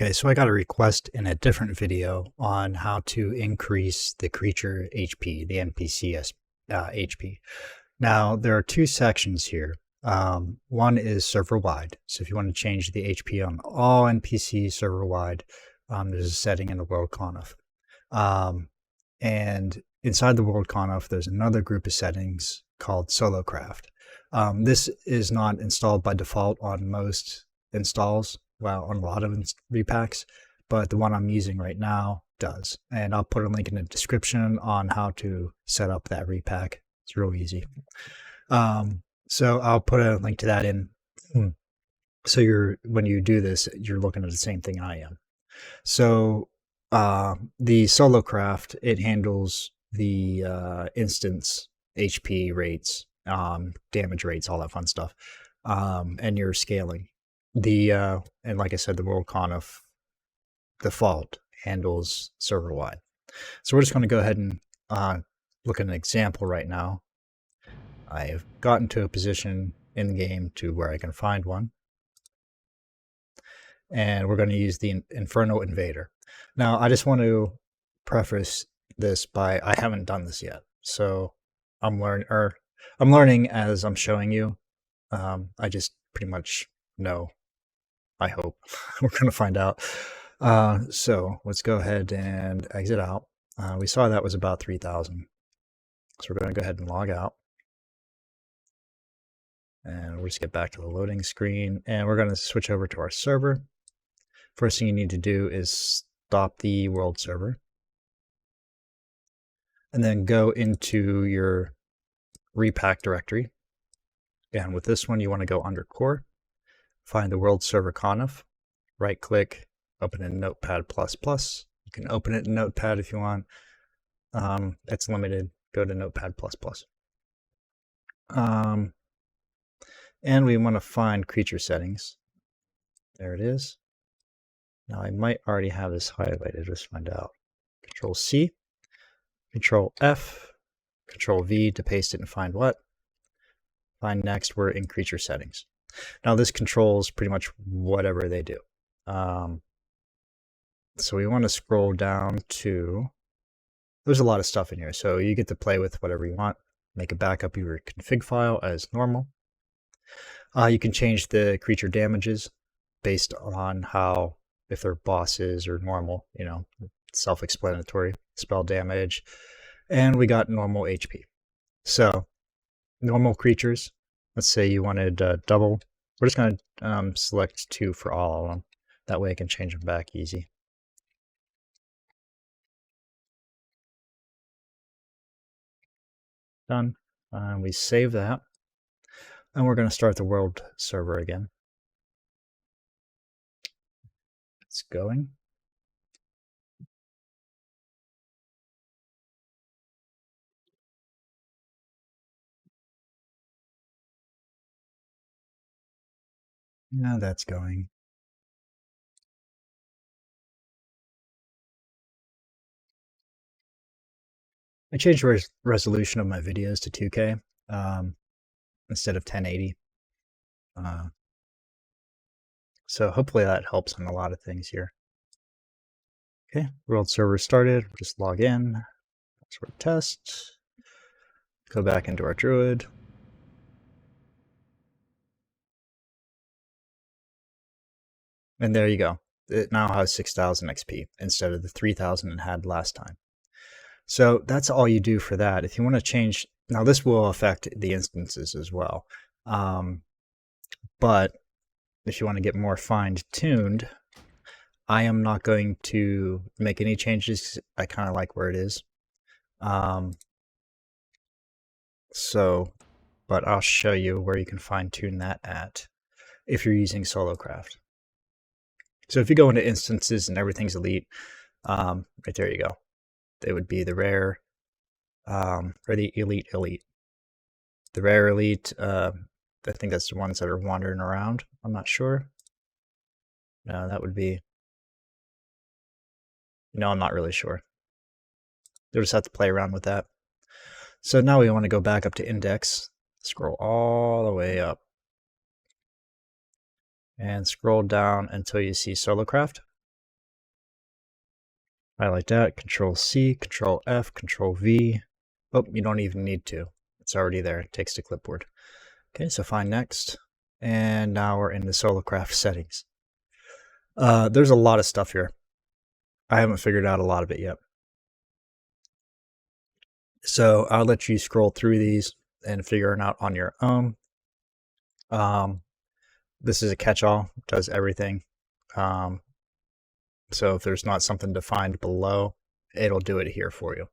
Okay, so I got a request in a different video on how to increase the creature HP, the NPC HP. Now, there are two sections here. One is server-wide. So if you want to change the HP on all NPCs server-wide, there's a setting in the world.conf. And inside the world.conf, there's another group of settings called Solocraft. This is not installed by default on most installs. Well, on a lot of repacks, but the one I'm using right now does. And I'll put a link in the description on how to set up that repack. It's real easy. So I'll put a link to that in. So when you do this, you're looking at the same thing I am. So the Solocraft, it handles the instance HP rates, damage rates, all that fun stuff, and your scaling. And like I said, the world.conf default handles server-wide. So we're just going to go ahead and look at an example right now. I've gotten to a position in the game to where I can find one. And we're going to use the Inferno Invader. Now, I just want to preface this by I haven't done this yet. So I'm learning as I'm showing you. I just pretty much know. I hope. We're going to find out. So let's go ahead and exit out. We saw that was about 3,000. So we're going to go ahead and log out. And we'll just get back to the loading screen. And we're going to switch over to our server. First thing you need to do is stop the world server. And then go into your repack directory. And with this one, you want to go under core. Find the worldserver.conf, right click, open in Notepad++. You can open it in Notepad if you want. It's limited. Go to Notepad++. And we want to find creature settings. There it is. Now I might already have this highlighted. Let's find out. Control C, Control F, Control V to paste it and find what. Find next. We're in creature settings. Now this controls pretty much whatever they do. So we want to scroll down to, there's a lot of stuff in here. So you get to play with whatever you want. Make a backup of your config file as normal. You can change the creature damages based on how, if they're bosses or normal, self-explanatory, spell damage. And we got normal HP. So normal creatures. Let's say you wanted double. We're just going to select 2 for all of them. That way I can change them back easy. Done. We save that. And we're going to start the world server again. It's going. Now that's going. I changed the resolution of my videos to 2K instead of 1080. So hopefully that helps on a lot of things here. Okay, world server started. We'll just log in. Password test. Go back into our druid. And there you go. It now has 6,000 XP instead of the 3,000 it had last time. So that's all you do for that. If you want to change, now this will affect the instances as well. But if you want to get more fine-tuned, I am not going to make any changes. I kind of like where it is. But I'll show you where you can fine-tune that at if you're using Solocraft. So if you go into instances and everything's elite, right there you go. They would be the rare, or the elite. The rare elite, I think that's the ones that are wandering around. I'm not sure. No, that would be, I'm not really sure. You'll just have to play around with that. So now we want to go back up to index, scroll all the way up. And scroll down until you see Solocraft. Highlight that, Control C, Control F, Control V. Oh, you don't even need to. It's already there. It takes to clipboard. Okay, so find next. And now we're in the Solocraft settings. There's a lot of stuff here. I haven't figured out a lot of it yet. So I'll let you scroll through these and figure it out on your own. This is a catch-all, does everything. So if there's not something defined below, it'll do it here for you.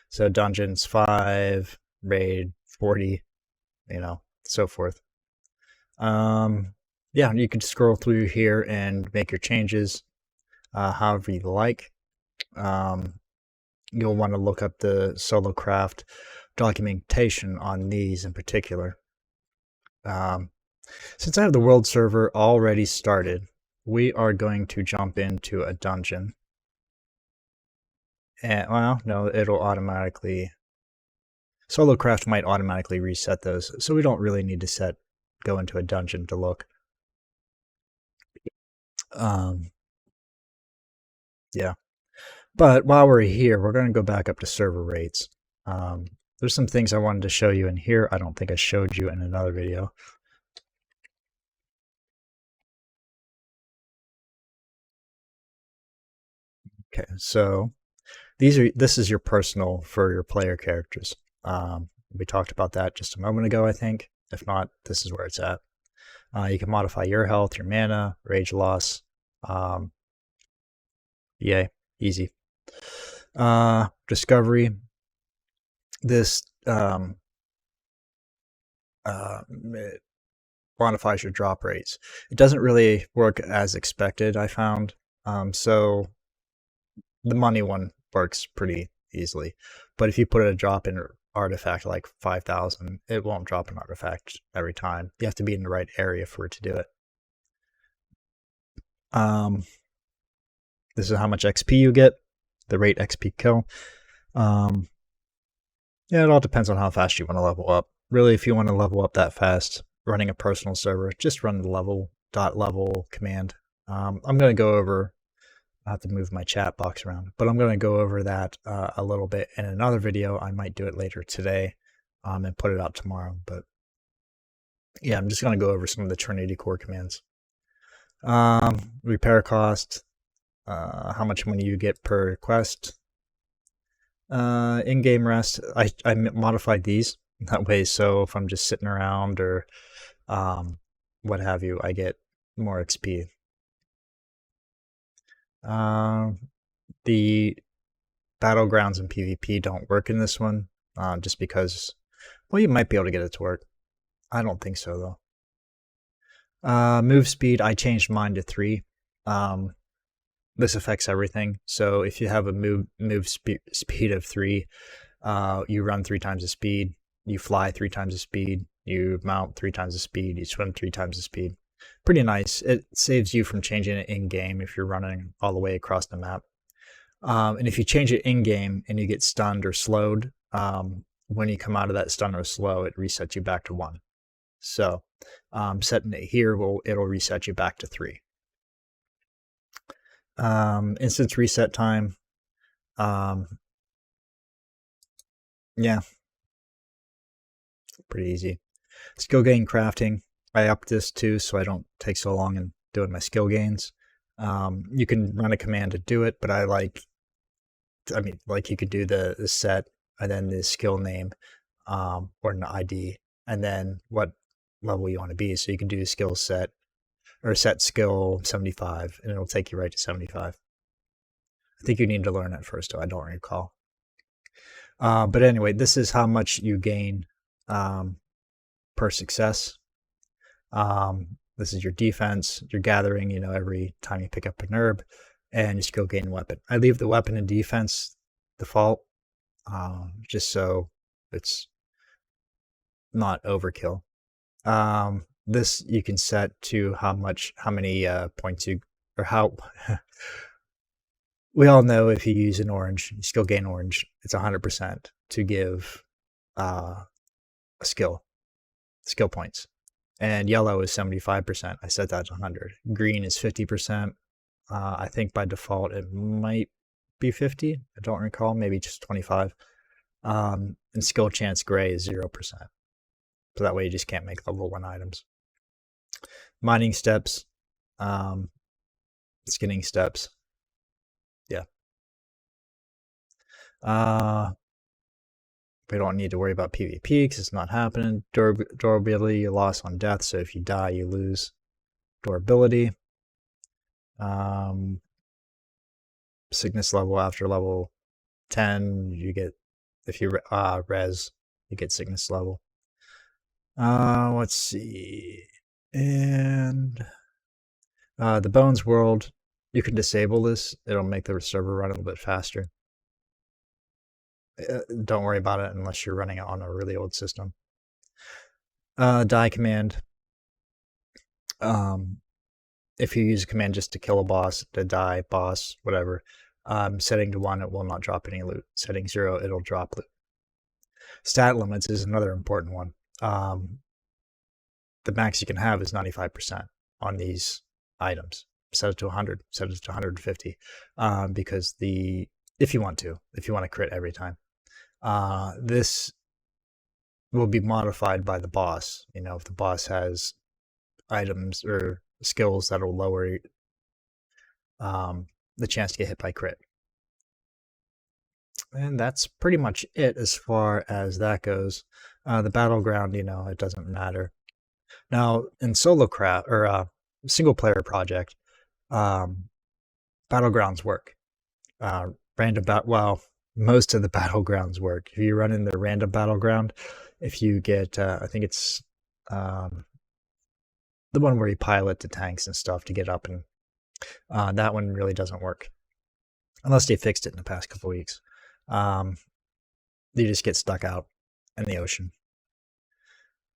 So dungeons 5, raid 40, so forth. Yeah, you can scroll through here and make your changes however you like. You'll want to look up the Solocraft documentation on these in particular. Since I have the world server already started, we are going to jump into a dungeon. And, well, no, it'll automatically... Solocraft might automatically reset those, so we don't really need to go into a dungeon to look. Yeah. But while we're here, we're going to go back up to server rates. There's some things I wanted to show you in here. I don't think I showed you in another video. Okay, so this is your personal for your player characters. We talked about that just a moment ago, I think. If not, this is where it's at. You can modify your health, your mana, rage loss. Yay, easy. Discovery. This it quantifies your drop rates. It doesn't really work as expected, I found. So the money one works pretty easily. But if you put a drop in artifact like 5,000, it won't drop an artifact every time. You have to be in the right area for it to do it. This is how much XP you get, the rate XP kill. Yeah, it all depends on how fast you want to level up. Really, if you want to level up that fast, running a personal server, just run the level command. I'm going to go over, I have to move my chat box around, but I'm going to go over that a little bit in another video. I might do it later today and put it out tomorrow. But yeah, I'm just going to go over some of the Trinity core commands. Repair cost, how much money you get per quest. In-game rest, I modified these that way, so if I'm just sitting around or what have you, I get more XP. The battlegrounds and PvP don't work in this one, just because, well, you might be able to get it to work. I don't think so, though. Move speed, I changed mine to 3. This affects everything. So if you have a move speed of 3, you run 3 times the speed, you fly 3 times the speed, you mount 3 times the speed, you swim 3 times the speed. Pretty nice. It saves you from changing it in-game if you're running all the way across the map. And if you change it in-game and you get stunned or slowed, when you come out of that stun or slow, it resets you back to 1. So setting it here, it'll reset you back to 3. Instance reset time. Yeah, pretty easy. Skill gain crafting, I upped this too, so I don't take so long in doing my skill gains. You can run a command to do it, but you could do the set and then the skill name or an ID, and then what level you want to be. So you can do skill set or set skill 75, and it'll take you right to 75. I think you need to learn that first, though. I don't recall. But anyway, this is how much you gain per success. This is your defense, your gathering, every time you pick up an herb, and your skill gain weapon. I leave the weapon and defense default, just so it's not overkill. This you can set to how many points we all know if you use an orange, you skill gain orange, it's 100% to give a skill points. And yellow is 75%. I set that to 100. Green is 50%. I think by default it might be 50. I don't recall, maybe just 25. And skill chance gray is 0%. So that way you just can't make level 1 items. Mining steps, skinning steps. Yeah. We don't need to worry about PvP because it's not happening. Durability loss on death, so if you die, you lose durability. Sickness level after level 10, you get, if you res, you get sickness level. Let's see. And the Bones world, you can disable this. It'll make the server run a little bit faster. Don't worry about it unless you're running it on a really old system. Die command. If you use a command just to kill a boss, to die, boss, whatever, setting to 1, it will not drop any loot. Setting 0, it'll drop loot. Stat limits is another important one. The max you can have is 95% on these items. Set it to 100, set it to 150, because if you want to crit every time. This will be modified by the boss. You know, if the boss has items or skills that will lower the chance to get hit by crit. And that's pretty much it as far as that goes. The battleground, you know, it doesn't matter. Now, in Solocraft, or single player project, battlegrounds work. Most of the battlegrounds work. If you run in the random battleground, if you get, I think it's the one where you pilot the tanks and stuff to get up, and that one really doesn't work. Unless they fixed it in the past couple weeks. You just get stuck out in the ocean.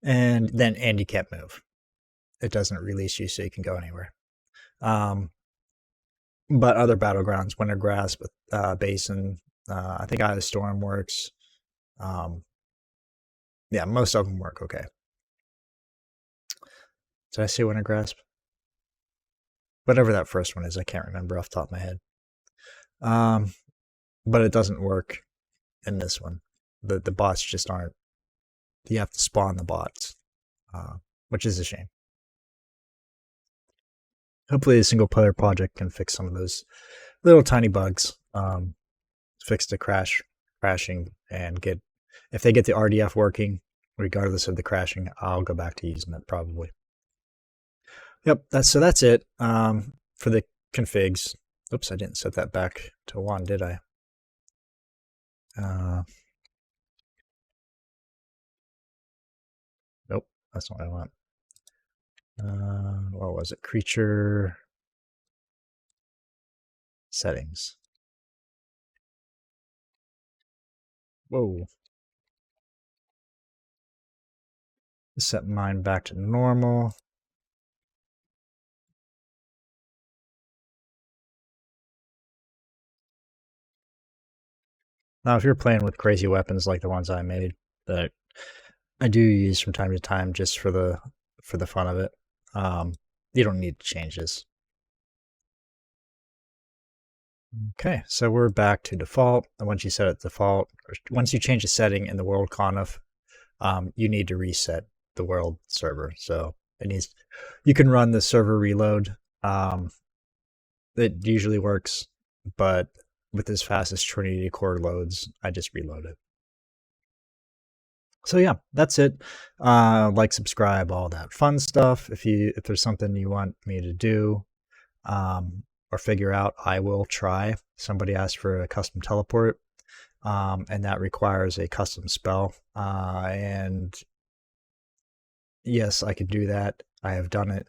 And you can't move. It doesn't release you so you can go anywhere. But other battlegrounds, Wintergrass, Basin, I think Eye of the Storm works. Yeah, most of them work okay. Did I say Wintergrasp? Whatever that first one is, I can't remember off the top of my head. But it doesn't work in this one. The bots just aren't. You have to spawn the bots, which is a shame. Hopefully, a single player project can fix some of those little tiny bugs. Fix the crashing, and if they get the RDF working, regardless of the crashing, I'll go back to using it probably. Yep, that's it for the configs. Oops, I didn't set that back to 1, did I? Nope, that's not what I want. What was it? Creature settings. Whoa. Set mine back to normal. Now, if you're playing with crazy weapons like the ones I made, that I do use from time to time just for the fun of it, you don't need to change this. Okay, so we're back to default. And once you set it default, or once you change a setting in the world.conf, you need to reset the world server. So you can run the server reload. It usually works, but with as fast as Trinity core loads, I just reload it. So yeah, that's it. Like, subscribe, all that fun stuff. If there's something you want me to do or figure out, I will try. Somebody asked for a custom teleport, and that requires a custom spell. And yes, I could do that. I have done it,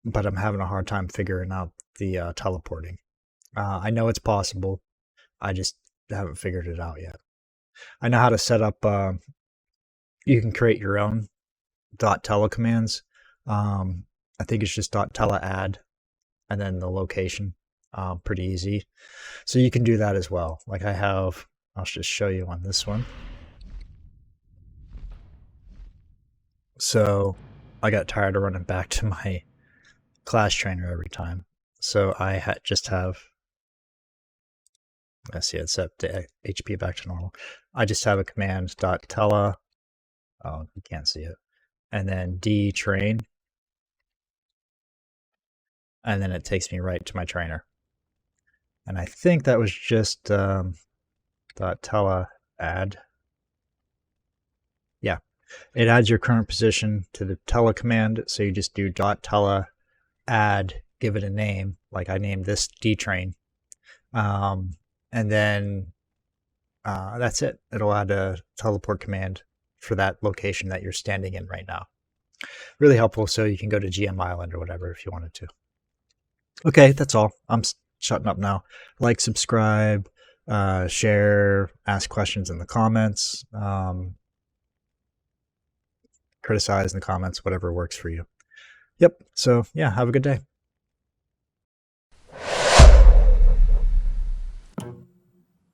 but I'm having a hard time figuring out the teleporting. I know it's possible. I just haven't figured it out yet. I know how to set up. You can create your own .tele commands. I think it's just .tele add, and then the location. Pretty easy. So you can do that as well. Like I'll just show you on this one. So I got tired of running back to my class trainer every time. So I just have Let's see, it's set the HP back to normal. I just have a command .tele. Oh, you can't see it. And then dtrain. And then it takes me right to my trainer. And I think that was just .tele add. Yeah, it adds your current position to the tele command. So you just do .tele add, give it a name. Like I named this dtrain. And then that's it. It'll add a teleport command for that location that you're standing in right now. Really helpful, so you can go to GM Island or whatever if you wanted to. Okay, that's all. I'm shutting up now. Like, subscribe, share, ask questions in the comments, criticize in the comments, whatever works for you. Yep, so yeah, have a good day.